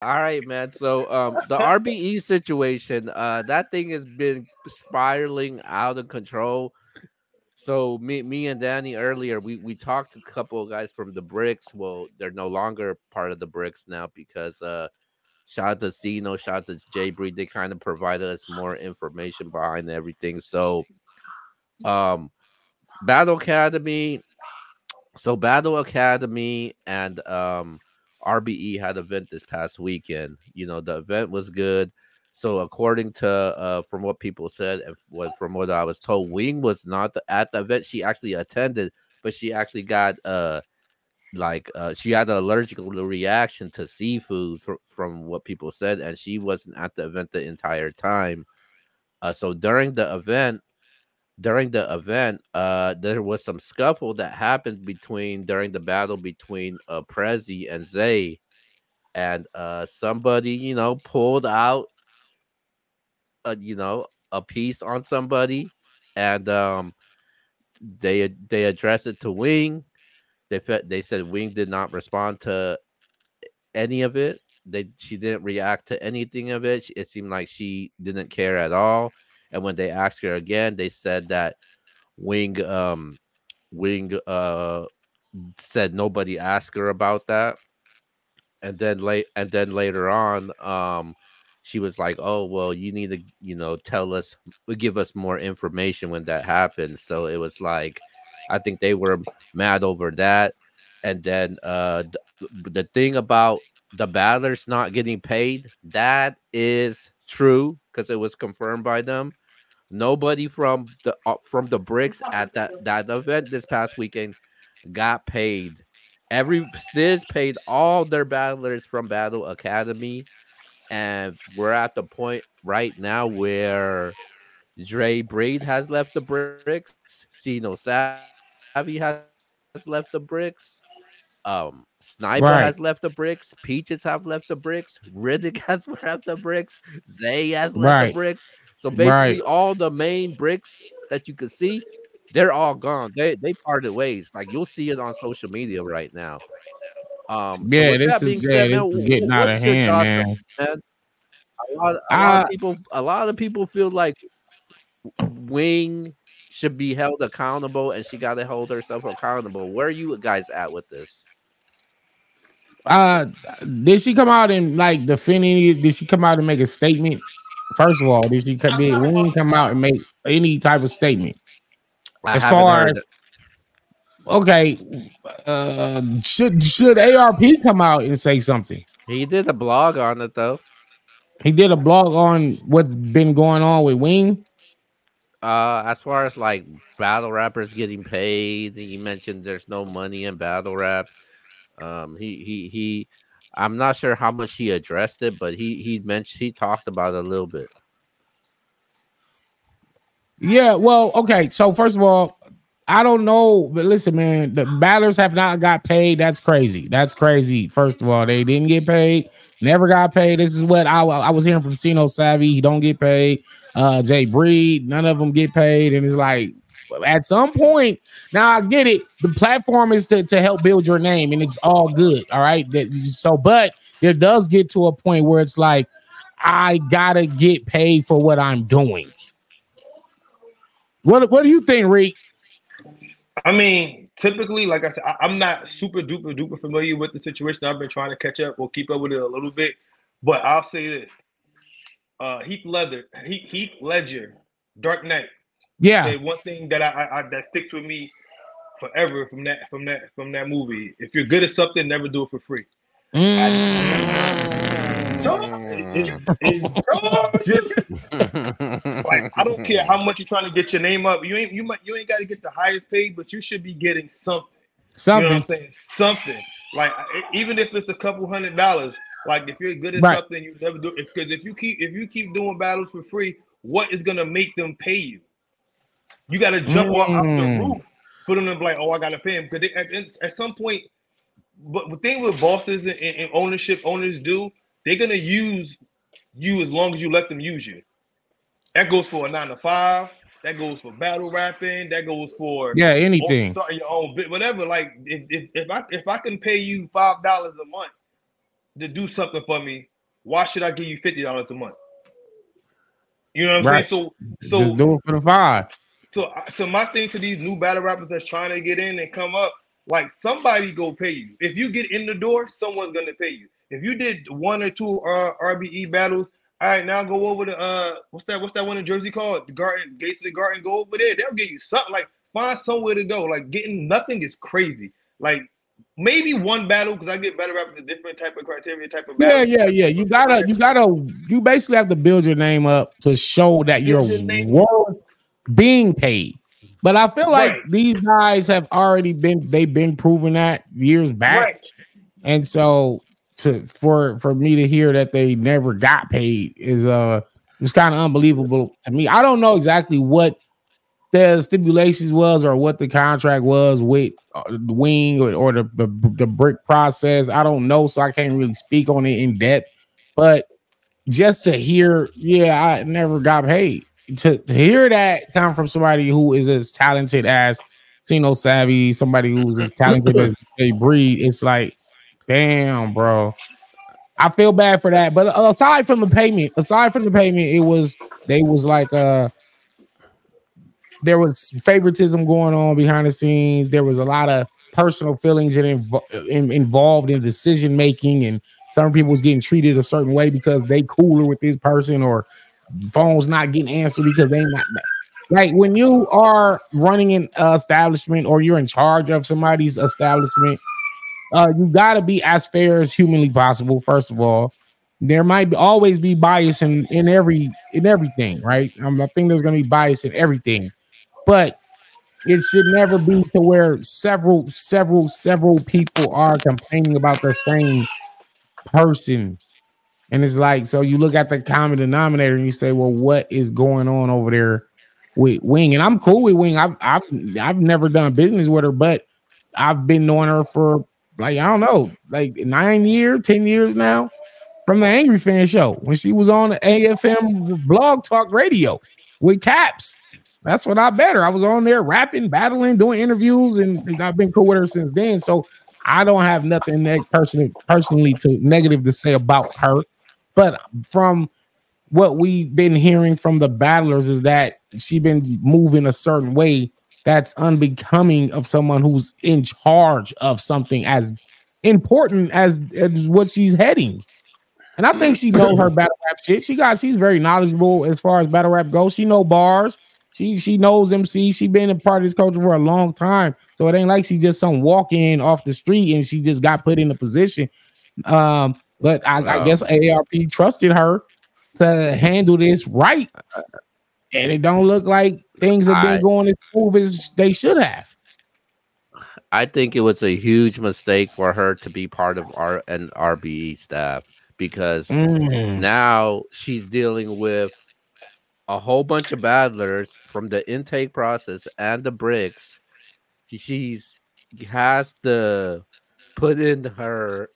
All right, man. So the RBE situation, that thing has been spiraling out of control. So me and Danny earlier, we talked to a couple of guys from the Bricks. Well, they're no longer part of the Bricks now because shout out to Cino, shout out to Jay Breed. They kind of provided us more information behind everything. So um Battle Academy Battle Academy and RBE had an event this past weekend. You know, the event was good. So according to from what people said and from what I was told, Wing was not at the event. She actually attended, but she actually got she had an allergic reaction to seafood from what people said, and she wasn't at the event the entire time. So during the event, there was some scuffle that happened during the battle between Prezi and Zay, and somebody, pulled out, a piece on somebody, and they addressed it to Wing. They said Wing did not respond to any of it. She didn't react to anything of it. It seemed like she didn't care at all. And when they asked her again, they said that Wing Wing said nobody asked her about that. And then later on, she was like, "Oh, well, you need to, tell us, give us more information when that happens." So it was like, I think they were mad over that. And then the thing about the battlers not getting paid, that is true because it was confirmed by them. Nobody from the bricks at that event this past weekend got paid. Every Stiz paid all their battlers from Battle Academy, and we're at the point right now where Dre Braid has left the bricks, Sino Savvy has left the bricks, Sniper has left the bricks, Peaches Right, have left the bricks, Riddick has left the bricks, Zay has left the bricks. So basically, right, all the main right. bricks that you could see, they're all gone. They parted ways. Like you'll see it on social media right now. So with that being said, man, This is getting out what's of your hand, thoughts on man. it, man? I A lot of people feel like Wing should be held accountable, and she got to hold herself accountable. Where are you guys at with this? uh did she come out and like defend any? Did she come out and make a statement? First of all, did Wayne come out and make any type of statement? I As haven't far heard as it. okay, should ARP come out and say something? He did a blog on it though. He did a blog on what's been going on with Wing. As far as like battle rappers getting paid, he mentioned there's no money in battle rap. He. I'm not sure how much he addressed it, but he talked about it a little bit. Yeah, well, okay. So first of all, I don't know, but listen, man, the battlers have not got paid. That's crazy. That's crazy. First of all, they didn't get paid. Never got paid. This is what I was hearing from Sino Savvy. He don't get paid. Jay Breed, none of them get paid, and it's like at some point. Now I get it. The platform is to help build your name, and it's all good. All right. So, but there does get to a point where it's like I gotta get paid for what I'm doing. What do you think, Reek? I mean, typically, like I said, I'm not super duper duper familiar with the situation. I've been trying to catch up or keep up with it a little bit, but I'll say this: Heath Ledger, Dark Knight, Yeah. say one thing that I that sticks with me forever from that movie. If you're good at something, never do it for free. So it's just like I don't care how much you're trying to get your name up. You ain't got to get the highest paid, but you should be getting something. You know what I'm Something. saying? Something like even if it's a couple $100. Like if you're good at Right. something, you never do it because if you keep doing battles for free, what is gonna make them pay you? You got to jump off the Mm. roof for them to be like, oh, I got to pay him because at some point. But the thing with bosses and owners do, they're gonna use you as long as you let them use you. That goes for a 9 to 5. That goes for battle rapping. That goes for Yeah, anything. starting your own bit, whatever. Like if I can pay you $5 a month, to do something for me, why should I give you $50 a month? You know what I'm Right. saying? Just do it for the 5. So my thing to these new battle rappers that's trying to get in and come up, like somebody go pay you. If you get in the door, someone's gonna pay you. If you did 1 or 2 RBE battles, all right, now go over to what's that one in Jersey called? The Garden, Gates of the Garden, go over there. They'll give you something. Like find somewhere to go. Like getting nothing is crazy. Like maybe one battle, because I get battle rappers a different type of criteria, type of battle. Yeah. You basically have to build your name up to show that you're worth being paid. But I feel like these guys have already been proving that years back. Right. And so for me to hear that they never got paid is it's kind of unbelievable to me. I don't know exactly what the stipulations was or what the contract was with the wing or the brick process. I don't know, so I can't really speak on it in depth. But just to hear, I never got paid. To hear that come from somebody who is as talented as Tino Savvy, somebody who's as talented as they breed, it's like, damn, bro. I feel bad for that. But aside from the payment, it was like there was favoritism going on behind the scenes. There was a lot of personal feelings involved in decision making, and some people was getting treated a certain way because they cooler with this person, or phones not getting answered because they not. Like when you are running an establishment or you're in charge of somebody's establishment, you got to be as fair as humanly possible. First of all, there might always be bias in everything, right? I think there's going to be bias in everything, but it should never be to where several people are complaining about the same person. And it's like, so you look at the common denominator and you say, well, what is going on over there with Wing? And I'm cool with Wing. I've never done business with her, but I've been knowing her for like, I don't know, like 10 years now, from the Angry Fan show when she was on the AFM Blog Talk Radio with Caps. That's when I met her. I was on there rapping, battling, doing interviews, and I've been cool with her since then. So I don't have nothing personally to negative to say about her. But from what we've been hearing from the battlers is that she's been moving a certain way that's unbecoming of someone who's in charge of something as important as what she's heading. And I think she knows her battle rap shit. She's very knowledgeable as far as battle rap goes. She knows bars. She knows MC. She been a part of this culture for a long time. So it ain't like she just some walk in off the street and she just got put in a position. But I guess AARP trusted her to handle this right. And it don't look like things have been going as smooth as they should have. I think it was a huge mistake for her to be part of an RBE staff, because now she's dealing with a whole bunch of battlers from the intake process and the bricks. She has to put in her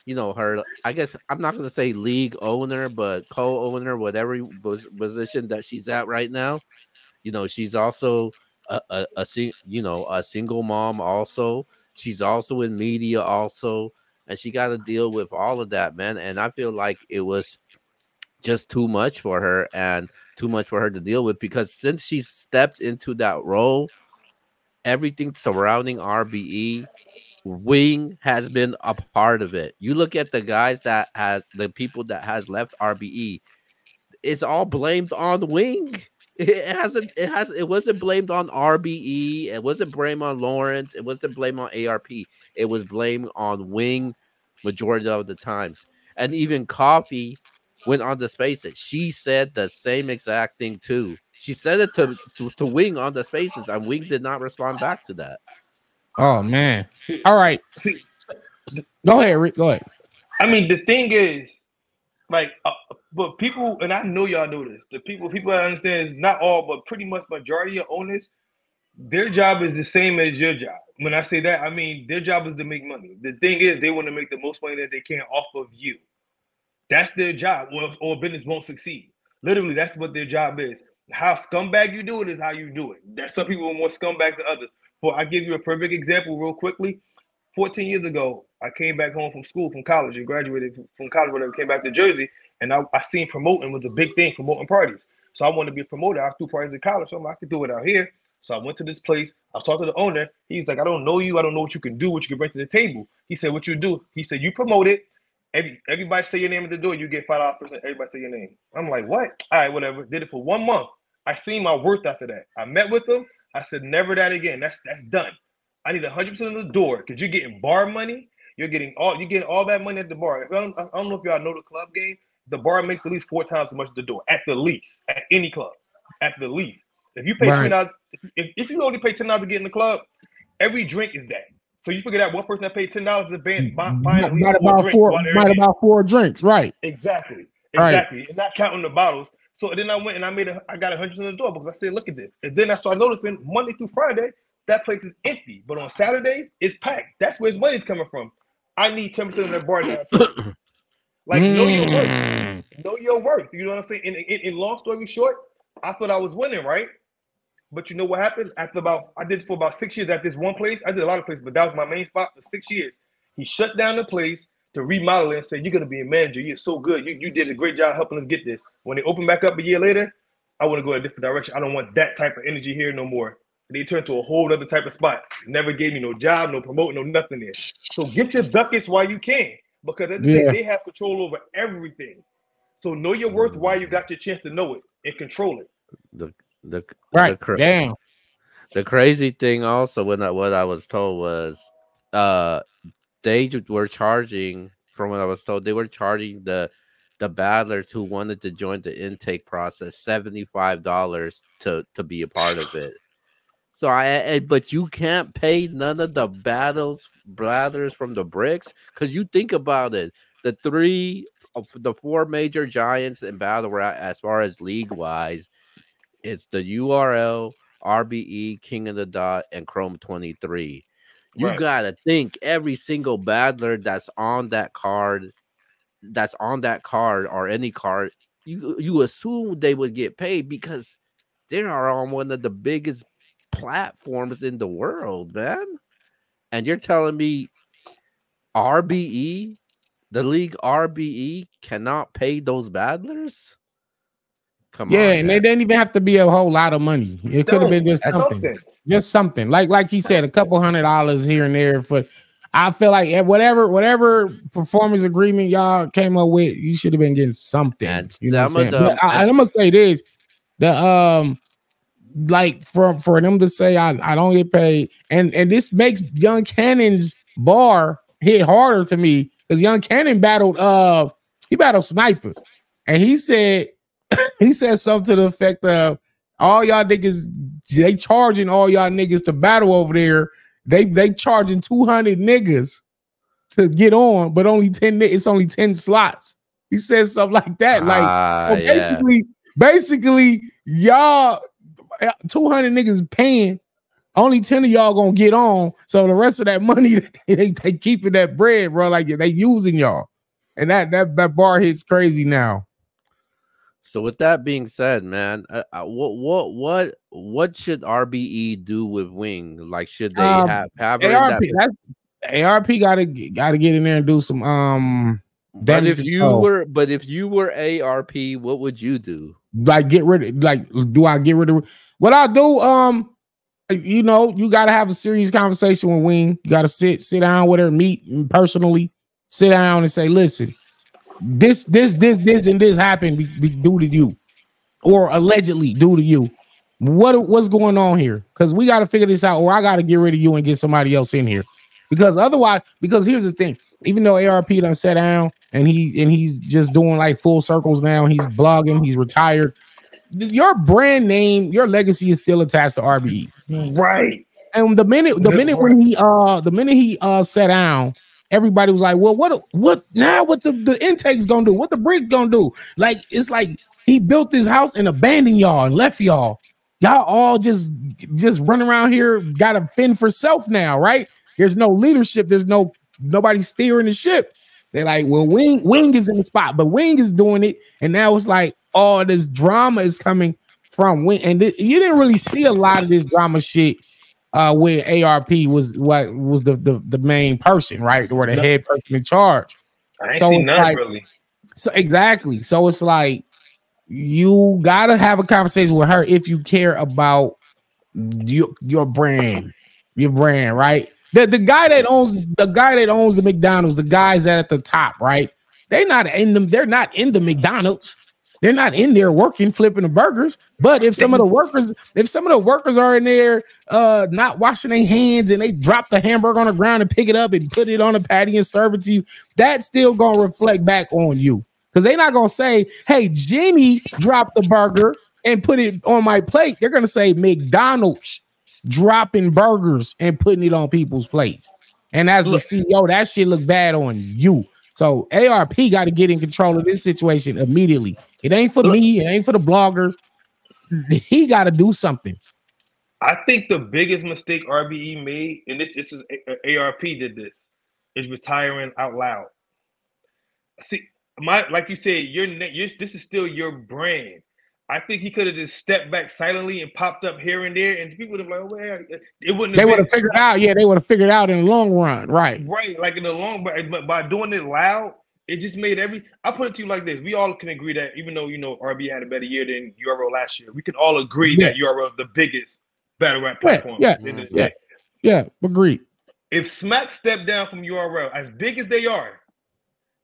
her, I guess I'm not going to say league owner, but co-owner, whatever position that she's at right now. She's also a single mom also. She's also in media also, and she got to deal with all of that, man. And I feel like it was just too much for her and too much for her to deal with, because since she stepped into that role, everything surrounding RBE, Wing has been a part of it. You look at the guys the people that has left RBE, it's all blamed on Wing. It wasn't blamed on RBE. It wasn't blamed on Lawrence. It wasn't blamed on ARP. It was blamed on Wing majority of the times. And even Coffee went on the Spaces. She said the same exact thing too. She said it to Wing on the Spaces, and Wing did not respond back to that. Oh man! All right, go ahead, Rick. Go ahead. I mean, the thing is, like, but people, and I know y'all know this. The people that understand is not all, but pretty much majority of owners, their job is the same as your job. When I say that, I mean their job is to make money. The thing is, they want to make the most money that they can off of you. That's their job, or business won't succeed. Literally, that's what their job is. How scumbag you do it is how you do it. That some people are more scumbags than others. I give you a perfect example real quickly. 14 years ago, I came back home from school, from college, and graduated from college, whatever, came back to Jersey, and I seen promoting was a big thing, promoting parties. So I wanted to be a promoter. I threw parties in college, so I'm like, I could do it out here. So I went to this place. I talked to the owner. He's like, I don't know you. I don't know what you can do, what you can bring to the table. He said, what you do? He said, you promote it. Everybody say your name at the door. You get $5%. Everybody say your name. I'm like, what? All right, whatever. Did it for 1 month. I seen my worth after that. I met with them. I said, never that again. That's done. I need 100% of the door because you're getting bar money. You're getting all that money at the bar. I don't know if y'all know the club game. The bar makes at least 4 times as much as the door at the least at any club. At the least, if you pay $10, if you only pay $10 to get in the club, every drink is that. So you figure that one person that paid $10 is buying at least 4 4 drinks, right? Exactly, right. And not counting the bottles. So then I went and I got 100% of the door because I said, look at this. And then I started noticing Monday through Friday, that place is empty. But on Saturdays, it's packed. That's where his money's coming from. I need 10% of that bar now too. Like, know your worth. Know your worth. You know what I'm saying? In long story short, I thought I was winning, right? But you know what happened? I did it for about 6 years at this one place. I did a lot of places, but that was my main spot for 6 years. He shut down the place to remodel it and said, you're going to be a manager. You're so good. You did a great job helping us get this. When they opened back up a year later, I want to go a different direction. I don't want that type of energy here no more. They turned to a whole other type of spot. Never gave me no job, no promoting, no nothing there. So get your ducats while you can, because at the end they have control over everything. So know your worth while you got your chance to know it and control it. The crazy thing also what I was told was they were charging, from what I was told, they were charging the battlers who wanted to join the intake process $75 to be a part of it. So but you can't pay none of the battlers from the bricks, because you think about it, the 4 major giants in battle rap as far as league wise, it's the URL, RBE, King of the Dot, and Chrome 23. You gotta think every single battler that's on that card or any card, you assume they would get paid because they are on one of the biggest platforms in the world, man. And you're telling me RBE, the league RBE, cannot pay those battlers? Come on, and they didn't even have to be a whole lot of money. It could have been just something. Just something. Like he said, a couple $100 here and there. For I feel like whatever performance agreement y'all came up with, you should have been getting something. And you know what I'm saying? I'm gonna say this: like for them to say I don't get paid, and this makes Young Cannon's bar hit harder to me, because Young Cannon battled Sniper, and he said something to the effect of, all y'all niggas, they charging all y'all niggas to battle over there. They charging 200 niggas to get on, but only 10. It's only 10 slots. He says something like that. Like, basically, y'all 200 niggas paying. Only 10 of y'all gonna get on. So the rest of that money, they keeping that bread, bro. Like, they using y'all, and that bar hits crazy now. So with that being said, man, what should RBE do with Wing? Like, should they have ARP? ARP gotta get in there and do some But if you were ARP, what would you do? Like, do I get rid of what I do? You know, you gotta have a serious conversation with Wing. You gotta sit down with her, meet personally, sit down and say, listen, this and this happened be due to you, or allegedly due to you. What's going on here? Because we got to figure this out, or I got to get rid of you and get somebody else in here. Because otherwise, here's the thing: even though ARP done sat down and he's just doing like full circles now, he's blogging, he's retired. Your brand name, your legacy is still attached to RBE, right? And the minute when he sat down, everybody was like, well, what now? What the intake's gonna do? What the brick gonna do? Like, it's like he built this house and abandoned y'all and left y'all. Y'all all just run around here, gotta fend for self now, right? There's no leadership. There's nobody steering the ship. They're like, well, Wing is in the spot, but Wing is doing it, and now it's like all this drama is coming from Wing, and you didn't really see a lot of this drama shit where ARP was what was the main person, right, or the head person in charge. I ain't So seen it's none like, really. so exactly. So it's like you gotta have a conversation with her if you care about your brand, right? The guy that owns the McDonald's, the guys that at the top, right? They're not in them. They're not in the McDonald's. They're not in there working, flipping the burgers. But if some of the workers are in there not washing their hands and they drop the hamburger on the ground and pick it up and put it on a patty and serve it to you, that's still gonna reflect back on you. Because they're not gonna say, hey, Jenny dropped the burger and put it on my plate. They're gonna say McDonald's dropping burgers and putting it on people's plates. And as the CEO, that shit look bad on you. So ARP got to get in control of this situation immediately. It ain't for me. It ain't for the bloggers. He got to do something. I think the biggest mistake RBE made, and this is ARP did this, is retiring out loud. See, like you said, this is still your brand. I think he could have just stepped back silently and popped up here and there, and people would have like, well, it wouldn't. They would have figured out. Yeah, they would have figured out in the long run, right? Right, like in the long run, but by doing it loud, it just made I put it to you like this: we all can agree that even though RB had a better year than URL last year, we can all agree that URL is the biggest battle rap platform. Yeah, agreed. If Smack stepped down from URL, as big as they are,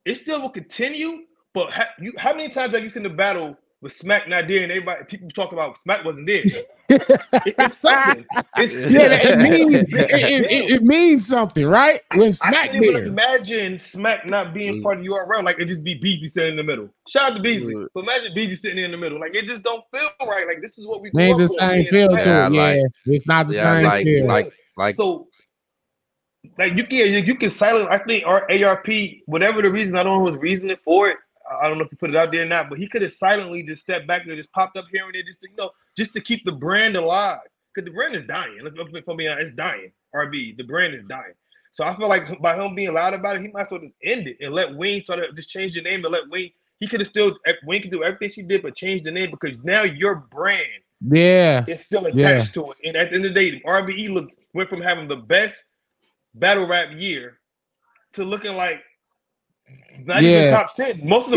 it still will continue. But how many times have you seen the battle with Smack not there, and people talk about Smack wasn't there? It's something. It means something, right? When Smack I can't even imagine Smack not being part of URL. Like it just be Beezy sitting in the middle. Shout out to Beezy, but imagine Beezy sitting in the middle. Like it just don't feel right. Like this is what we. Ain't the same feel to it. Yeah, it's not the same feel. Like so. Like you can silence. I think our ARP, whatever the reason, I don't know his reasoning for it. I don't know if he put it out there or not, but he could have silently just stepped back and just popped up here and there just to keep the brand alive. Because the brand is dying. Let's be honest, it's dying. RB, the brand is dying. So I feel like by him being loud about it, he might as well just end it and let Wayne try to just change the name and let Wayne. He could have still Wayne could do everything she did, but change the name because now your brand, is still attached to it. And at the end of the day, RBE went from having the best battle rap year to looking like. Not even top 10. Most of the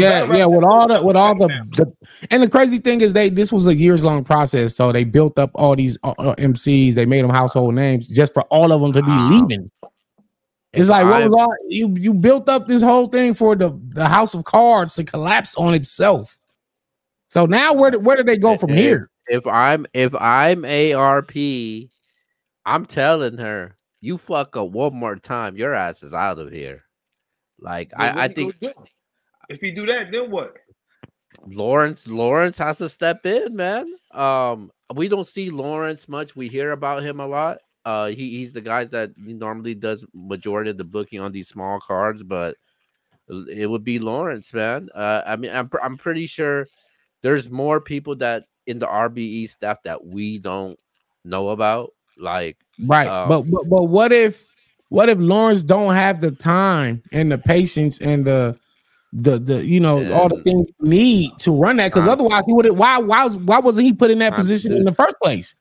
with all the and the crazy thing is this was a years-long process. So they built up all these MCs, they made them household names just for all of them to be leaving. It's like what was all you built up this whole thing for the house of cards to collapse on itself. So now where do they go from here? If I'm ARP, I'm telling her, you fuck up one more time, your ass is out of here. Like I think if he do that, then what? Lawrence has to step in, man. We don't see Lawrence much. We hear about him a lot. He's the guy that normally does majority of the booking on these small cards, but it would be Lawrence, man. I mean, I'm pretty sure there's more people that in the RBE staff that we don't know about. Like, right, but what if Lawrence don't have the time and the patience and the all the things you need to run that? Because otherwise he would have. Why wasn't he put in that position in the first place?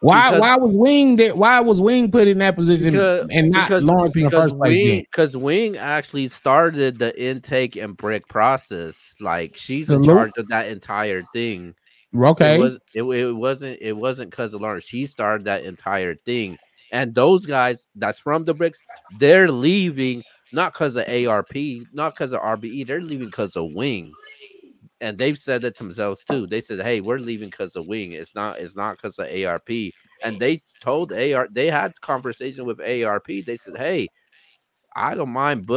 Why was Wing put in that position and not Lawrence in the first place? Because Wing actually started the intake and brick process. Like she's in charge of that entire thing. Okay, it wasn't because of Lawrence. She started that entire thing. And those guys that's from the bricks, they're leaving not because of ARP, not because of RBE. They're leaving because of Wing. And they've said it themselves too. They said, hey, we're leaving because of Wing. It's not because of ARP. And they told they had conversation with ARP. They said, hey, I don't mind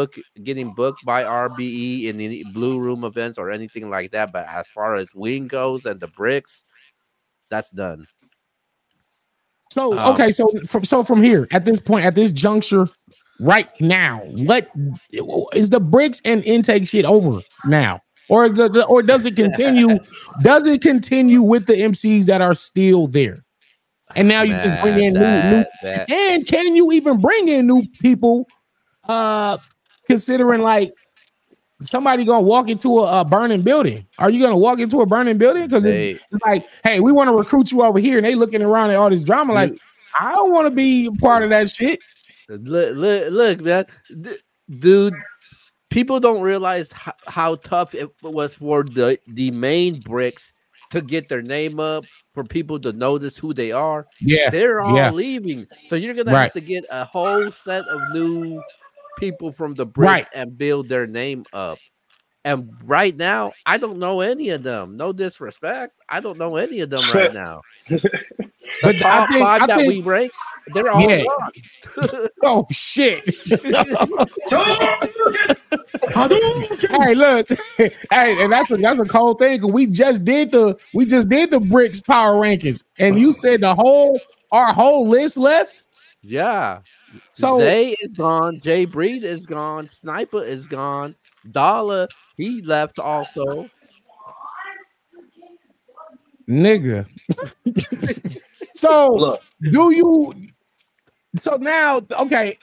getting booked by RBE in any Blue Room events or anything like that. But as far as Wing goes and the bricks, that's done. So okay, so from here at this point, at this juncture, right now, what is the bricks and intake shit over now, or does it continue? Does it continue with the MCs that are still there? And now you just bring in new and can you even bring in new people? Considering like somebody gonna walk into a burning building. Are you gonna walk into a burning building? Because it's like, hey, we want to recruit you over here, and they looking around at all this drama. Like, I don't want to be a part of that shit. Look, man, dude. People don't realize how tough it was for the main bricks to get their name up, for people to notice who they are. Yeah, They're yeah, all leaving, so you're gonna right, have to get a whole set of new people from the right. bricks and build their name up. And right now, I don't know any of them. No disrespect, I don't know any of them right now. The But top five I that think, we rank, they're all yeah. gone. Oh shit. Hey, look, hey, and that's a cold thing, because we just did the bricks power rankings, and you said our whole list left. Yeah. So Zay is gone. Jay Breed is gone. Sniper is gone. Dollar, he left also. nigga. So Look, so now, okay,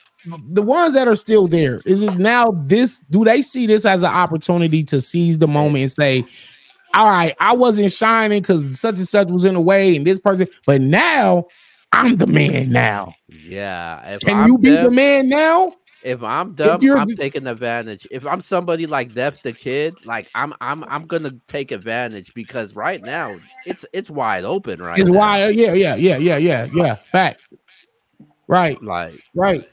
the ones that are still there, is it now this? Do they see this as an opportunity to seize the moment and say, all right, I wasn't shining because such and such was in the way, and this person, but now I'm the man now. Yeah. Can you be the man now? If I'm them, I'm taking advantage. If I'm somebody like Def the Kid, like I'm gonna take advantage, because right now it's wide open right It's now. wide, yeah. Facts. Right. Right.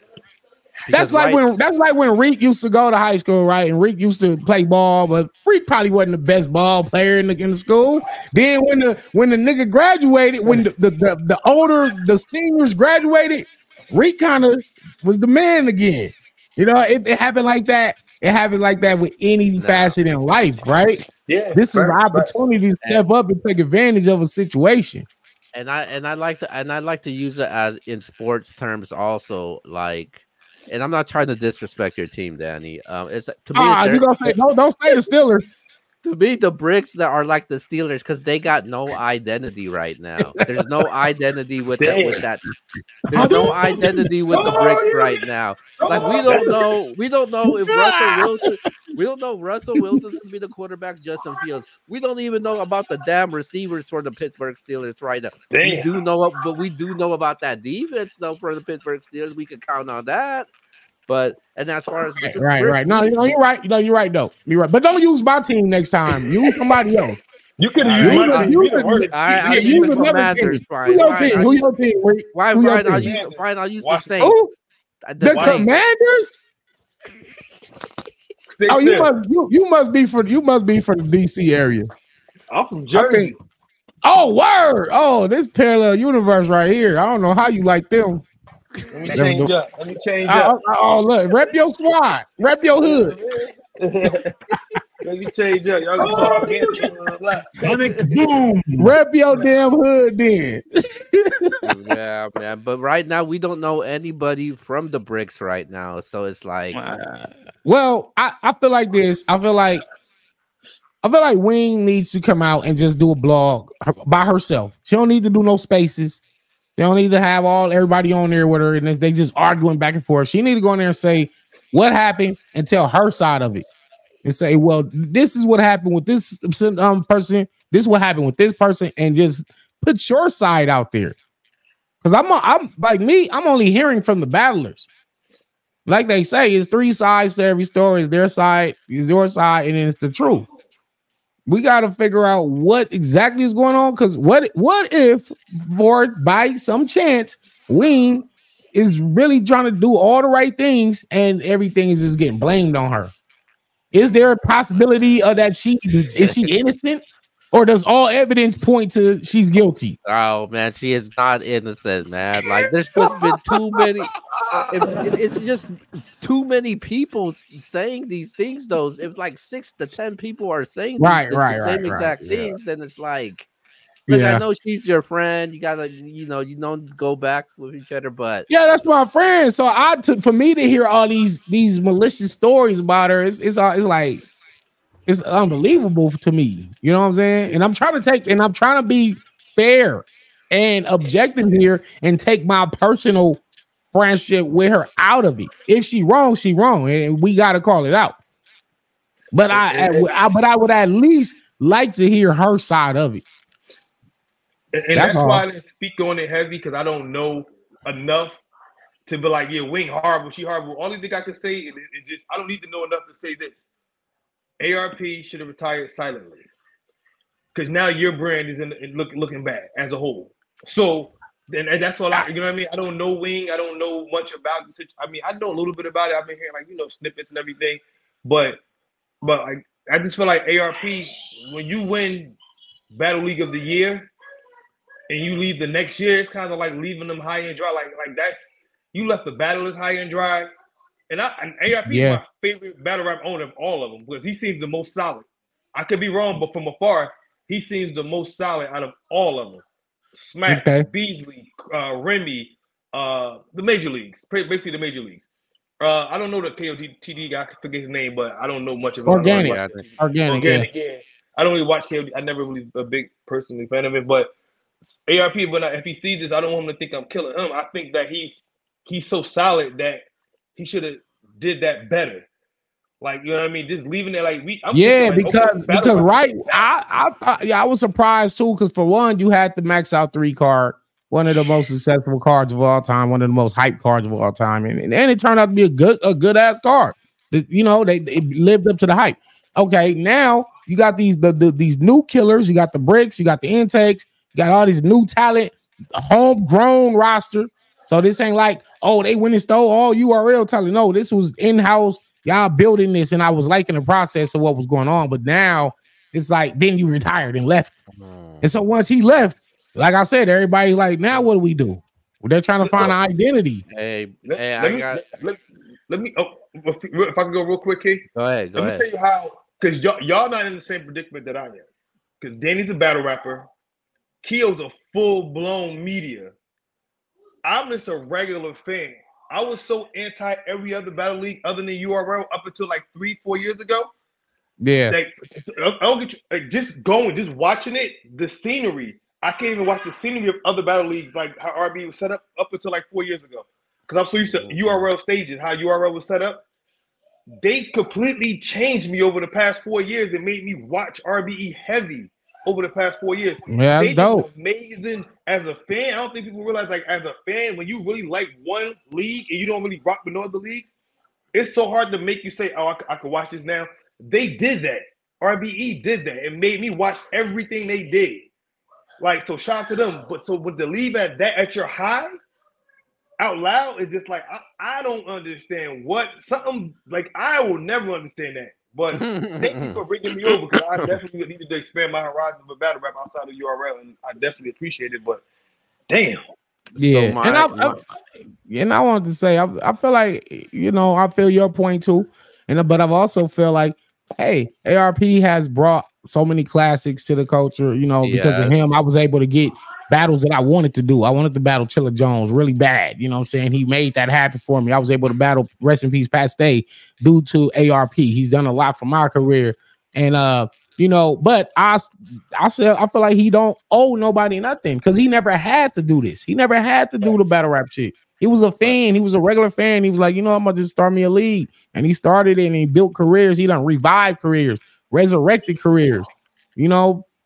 That's like when Reek used to go to high school, right? And Reek used to play ball, but Reek probably wasn't the best ball player in the school. Then when the nigga graduated, when the seniors graduated, Reek kind of was the man again. You know, it happened like that. It happened like that with any facet in life, right? Yeah. This is an opportunity to step up and take advantage of a situation. And I like to use it as in sports terms also, like. And I'm not trying to disrespect your team, Danny. It's to me. You gonna say don't say the Steelers. To me, the bricks that are like the Steelers, because they got no identity right now. There's no identity with that. There's no identity with the bricks right now. Like we don't know if Russell Wilson. We don't know Russell Wilson's gonna be the quarterback. Justin Fields. We don't even know about the damn receivers for the Pittsburgh Steelers right now. We do know about that defense though for the Pittsburgh Steelers. We can count on that. But and as far as right. No, you're right. No, you're right though. You're right. But don't use my team next time. Use somebody else. You could have used my team. I'll use the Commanders. Fine. Who your team? Why? I'll use the Saints. The Commanders. Oh, you must be from the DC area. I'm from Jersey. Oh, word. Oh, this parallel universe right here. I don't know how you like them. Let me change up. Oh, look, rep your squad, rep your hood. Let me change up. Y'all gonna talk again. Boom. Rep your damn hood then. Yeah, man. But right now we don't know anybody from the bricks right now. So it's like, well, I feel like this. I feel like Wing needs to come out and just do a blog by herself. She don't need to do no spaces. They don't need to have everybody on there with her and they just arguing back and forth. She need to go in there and say what happened and tell her side of it. And say, well, this is what happened with this person. This is what happened with this person, and just put your side out there. Because I'm like me, I'm only hearing from the battlers. Like they say, it's 3 sides to every story. It's their side, it's your side, and then it's the truth. We got to figure out what exactly is going on. Because what if, by some chance, Wing is really trying to do all the right things and everything is just getting blamed on her? Is there a possibility of that is she innocent, or does all evidence point to she's guilty? Oh man, she is not innocent, man. Like there's just been too many. It's just too many people saying these things. If like 6 to 10 people are saying the same exact things, then it's like. Look, I know she's your friend. You gotta, you don't go back with each other, but yeah, that's my friend. So for me to hear all these malicious stories about her, it's like it's unbelievable to me. You know what I'm saying? And I'm trying to be fair and objective here and take my personal friendship with her out of it. If she wrong, and we gotta call it out. But I would at least like to hear her side of it. And that's why I didn't speak on it heavy, because I don't know enough to be like, yeah, Wing horrible, she horrible. Only thing I can say is just I don't need to know enough to say this. ARP should have retired silently because now your brand is looking bad as a whole. So and that's all you know what I mean. I don't know Wing. I don't know much about the situation. I mean, I know a little bit about it. I've been hearing like snippets and everything, but I just feel like ARP when you win Battle League of the Year and you leave the next year, it's kind of like leaving them high and dry. Like that's you left the battlers high and dry. And ARP is my favorite battle rap owner of all of them because he seems the most solid. I could be wrong, but from afar, he seems the most solid out of all of them. Smack, Beasley, Remy, the major leagues, basically the major leagues. I don't know the KOTD guy, I forget his name, but I don't know much of it. Organic, yeah. I don't really watch KOTD. I never really a big personally fan of it, but ARP, if he sees this, I don't want him to think I'm killing him. I think that he's so solid that he should have did that better. Like, you know what I mean? Just leaving it like because right. I was surprised too, because for one, you had the Max Out 3 card, one of the most successful cards of all time, one of the most hyped cards of all time, and it turned out to be a good ass card. They lived up to the hype. Okay, now you got these new killers, you got the bricks, you got the intakes, you got all these new talent, homegrown roster. So this ain't like, oh, they went and stole all URL talent. No, this was in-house. Y'all building this, and I was liking the process of what was going on. But now it's like, then you retired and left. And so once he left, like I said, everybody like, now what do we do? Well, they're trying to find an identity. Let me. If I can go real quick, Key. Go ahead. Let me tell you how, because y'all not in the same predicament that I am. Because Danny's a battle rapper, Keo's a full-blown media. I'm just a regular fan. I was so anti every other battle league other than URL up until like 3-4 years ago. Yeah. Like, I don't get you, like, just watching it, the scenery. I can't even watch the scenery of other battle leagues like how RB was set up until like 4 years ago. Because I'm so used to URL stages, how URL was set up. They completely changed me over the past 4 years and made me watch RBE heavy over the past 4 years. Yeah, that's dope. Amazing as a fan. I don't think people realize, like, as a fan, when you really like one league and you don't really rock with no other leagues, it's so hard to make you say, oh, I could watch this now. They did that. RBE did that. It made me watch everything they did. Like, so shout out to them. But so with the leave at your high, out loud, it's just like, I don't understand something, like, I will never understand that. But thank you for bringing me over, because I definitely needed to expand my horizons of battle rap outside of URL, and I definitely appreciate it. But damn, yeah. So I wanted to say, I feel like, I feel your point too, but I've also feel like, hey, ARP has brought so many classics to the culture. Because of him, I was able to get battles that I wanted to do. I wanted to battle Chilla Jones really bad. You know what I'm saying? He made that happen for me. I was able to battle, rest in peace, Pat Stay, due to ARP. He's done a lot for my career. And but I feel like he don't owe nobody nothing, because he never had to do this. He never had to do the battle rap shit. He was a fan. He was a regular fan. He was like, I'm gonna just start me a league. And he started it and he built careers. He done revived careers, resurrected careers.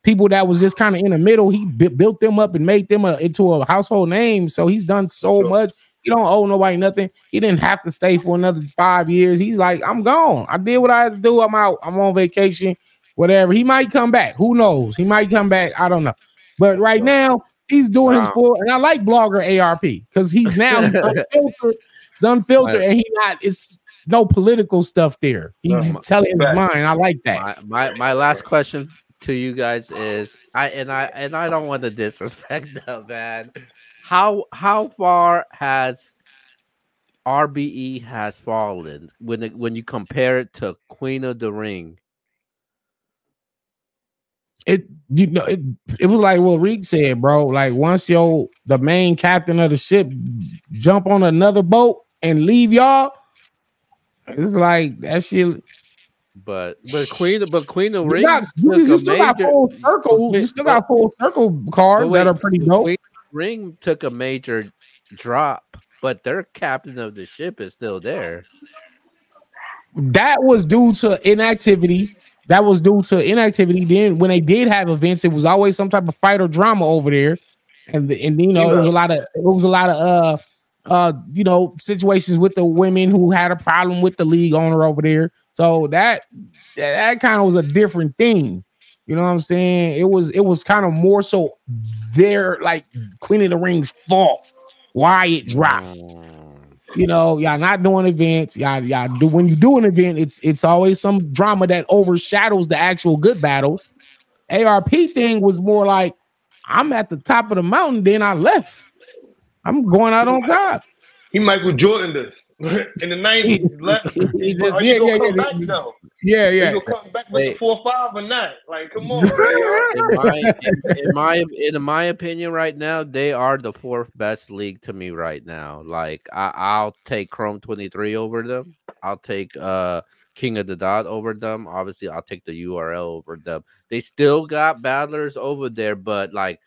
People that was just kind of in the middle, he built them up and made them into a household name. So he's done so much. He don't owe nobody nothing. He didn't have to stay for another 5 years. He's like, I'm gone. I did what I had to do. I'm out. I'm on vacation, whatever. He might come back. Who knows? He might come back. I don't know. But right now, he's doing his full. And I like blogger ARP, because he's now unfiltered. It's unfiltered, and it's no political stuff there. He's telling his mind. I like that. My last question to you guys is, I don't want to disrespect them, man. How far has RBE has fallen when you compare it to Queen of the Ring? It was like what Reek said, bro. Like, once the main captain of the ship jump on another boat and leave y'all, it's like that shit. But Queen of Ring, you still got full circle. You still got full circle cards that are pretty dope. Queen of Ring took a major drop, but their captain of the ship is still there. That was due to inactivity. Then when they did have events, it was always some type of fight or drama over there, and it was a lot of situations with the women who had a problem with the league owner over there. So that kind of was a different thing. You know what I'm saying? It was kind of more so their like Queen of the Rings fault why it dropped. Y'all not doing events. Y'all do when you do an event, it's always some drama that overshadows the actual good battles. ARP thing was more like I'm at the top of the mountain, then I left. I'm going out on top. He Michael Jordan this in the 90s. Left. He just, Are you gonna come back though? Yeah. Are you gonna come back with the 4-5 or not? Like, come on, man. In my opinion, right now, they are the fourth best league to me right now. Like, I'll take Chrome 23 over them. I'll take King of the Dot over them. Obviously, I'll take the URL over them. They still got battlers over there, but like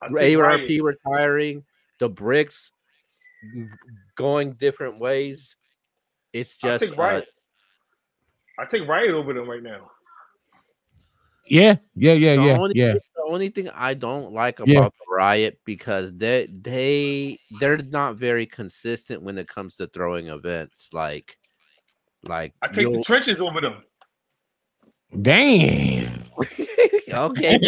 ARP retiring, the bricks going different ways. It's just I take Riot over them right now. Yeah. The only thing I don't like about the Riot because they're not very consistent when it comes to throwing events. Like I take the trenches over them. Damn. Okay,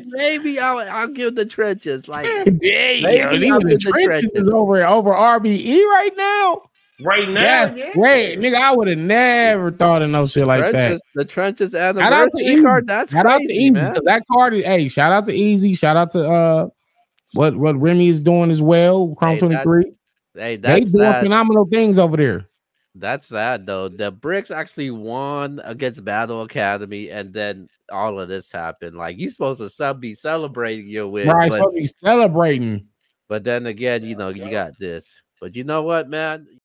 maybe I'll give the trenches. Like, damn, the trenches is over RBE right now. Right now, Wait, nigga, I would have never thought of no shit like that. The trenches anniversary card. That's crazy, man. That card is. Hey, shout out to Easy. Shout out to what Remy is doing as well. Chrome 23. They doing phenomenal things over there. That's sad though. The bricks actually won against Battle Academy, and then all of this happened. Like, you're supposed to be celebrating your win, right? Supposed to be celebrating, but then again, you got this. But you know what, man?